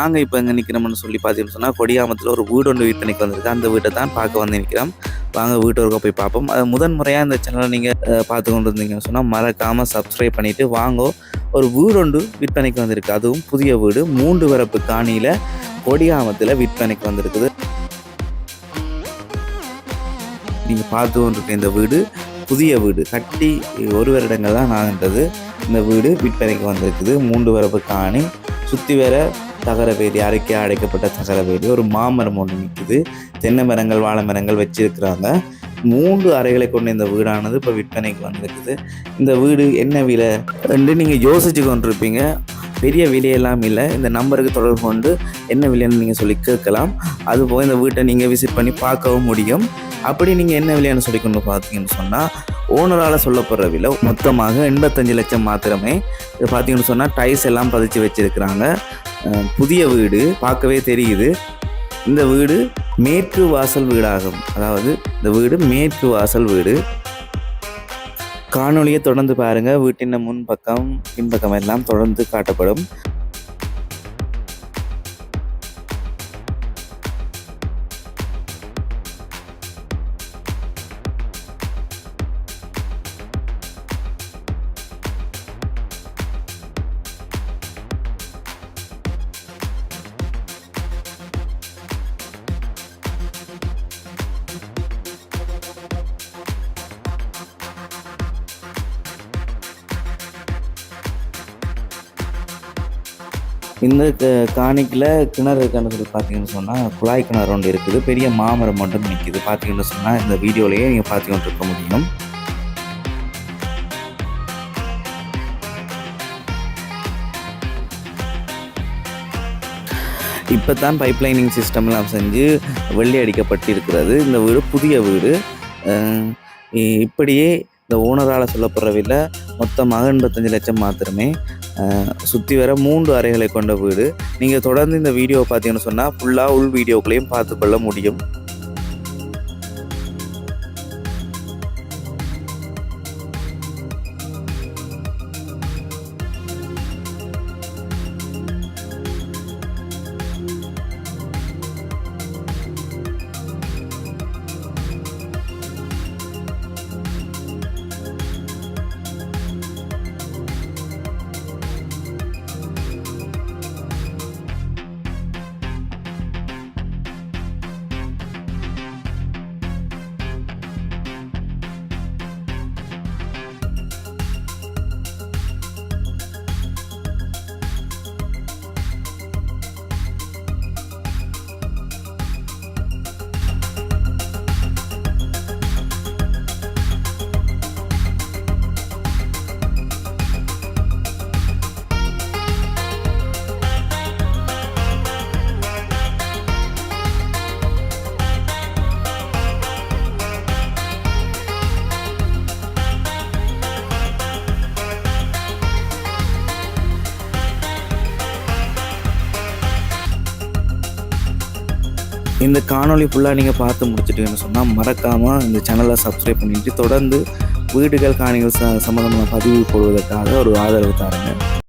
நாங்கள் இப்போ எங்கே நிற்கிறோம்னு சொல்லி பார்த்தீங்கன்னு சொன்னால் கொடியாமத்தில் ஒரு வீடு ஒன்று விற்பனைக்கு வந்திருக்கு. அந்த வீட்டை தான் பார்க்க வந்து நிற்கிறோம். வாங்க வீட்டோருக்க போய் பார்ப்போம். அது முறையாக இந்த சேனலை நீங்கள் பார்த்து கொண்டு இருந்தீங்கன்னு சொன்னால் மறக்காமல் சப்ஸ்கிரைப் பண்ணிவிட்டு வாங்க. ஒரு வீடு ஒன்று விற்பனைக்கு வந்திருக்கு. அதுவும் புதிய வீடு 3 வரப்பு காணியில் கொடியாமத்தில் விற்பனைக்கு வந்திருக்குது. நீங்கள் பார்த்து கொண்டிருக்க இந்த வீடு புதிய வீடு, கட்டி 1 வருடங்கள் தான் ஆகின்றது. இந்த வீடு விற்பனைக்கு வந்திருக்குது. 3 வரப்பு காணி, சுற்றி வர தகர வேலி, அரைக்கையாக அடைக்கப்பட்ட தகர வேலி, ஒரு மாமரம் ஒன்று நிற்குது, தென்னை மரங்கள் வாழை மரங்கள் வச்சிருக்கிறாங்க. 3 அறைகளை கொண்ட இந்த வீடானது இப்போ விற்பனைக்கு வந்திருக்குது. இந்த வீடு என்ன விலை என்று நீங்கள் யோசிச்சு கொண்டிருப்பீங்க. பெரிய விலையெல்லாம் இல்லை. இந்த நம்பருக்கு தொடர்பு கொண்டு என்ன விலைன்னு நீங்கள் சொல்லி கேட்கலாம். அதுபோக இந்த வீட்டை நீங்கள் விசிட் பண்ணி பார்க்கவும் முடியும். அப்படி நீங்கள் என்ன விலைன்னு சொல்லி கொண்டு பார்த்தீங்கன்னு சொன்னால் ஓனரால் சொல்லப்படுற விலை மொத்தமாக 85 லட்சம் மாத்திரமே. இது பார்த்தீங்கன்னு சொன்னால் டைல்ஸ் எல்லாம் பதிச்சு வச்சுருக்கிறாங்க. புதிய வீடு பார்க்கவே தெரியுது. இந்த வீடு மேற்கு வாசல் வீடாகும். அதாவது இந்த வீடு மேற்கு வாசல் வீடு. காணொலியை தொடர்ந்து பாருங்கள். வீட்டின் முன்பக்கம் பின்பக்கம் எல்லாம் தொடர்ந்து காட்டப்படும். இந்த காணிக்கில் கிணறு இருக்கான்னு சொல்லி பார்த்தீங்கன்னு சொன்னால் குழாய் கிணறு ஒன்று இருக்குது. பெரிய மாமரம் மட்டும் நிற்கிது. பார்த்தீங்கன்னு சொன்னால் இந்த வீடியோலேயே நீங்கள் பார்த்துக்கிட்டு இருக்க முடியும். இப்போ தான் பைப்லைனிங் சிஸ்டம்லாம் செஞ்சு வெள்ளை அடிக்கப்பட்டு இருக்கிறது. இந்த வீடு புதிய வீடு. இப்படியே இந்த ஓனரால் சொல்லப்படுற விலை மொத்தமாக 85 லட்சம் மாத்திரமே. சுற்றி வர 3 அறைகளை கொண்ட வீடு. நீங்கள் தொடர்ந்து இந்த வீடியோவை பார்த்தீங்கன்னு சொன்னால் ஃபுல்லாக உள் வீடியோக்களையும் பார்த்துக்கொள்ள முடியும். இந்த காணொளி ஃபுல்லாக நீங்கள் பார்த்து முடிச்சிட்டீங்கன்னு சொன்னால் மறக்காமல் இந்த சேனலை சப்ஸ்கிரைப் பண்ணிவிட்டு தொடர்ந்து வீடுகள் காணிகள் சம்மந்தமான பதிவு போடுவதற்காக ஒரு ஆதரவு தாருங்க.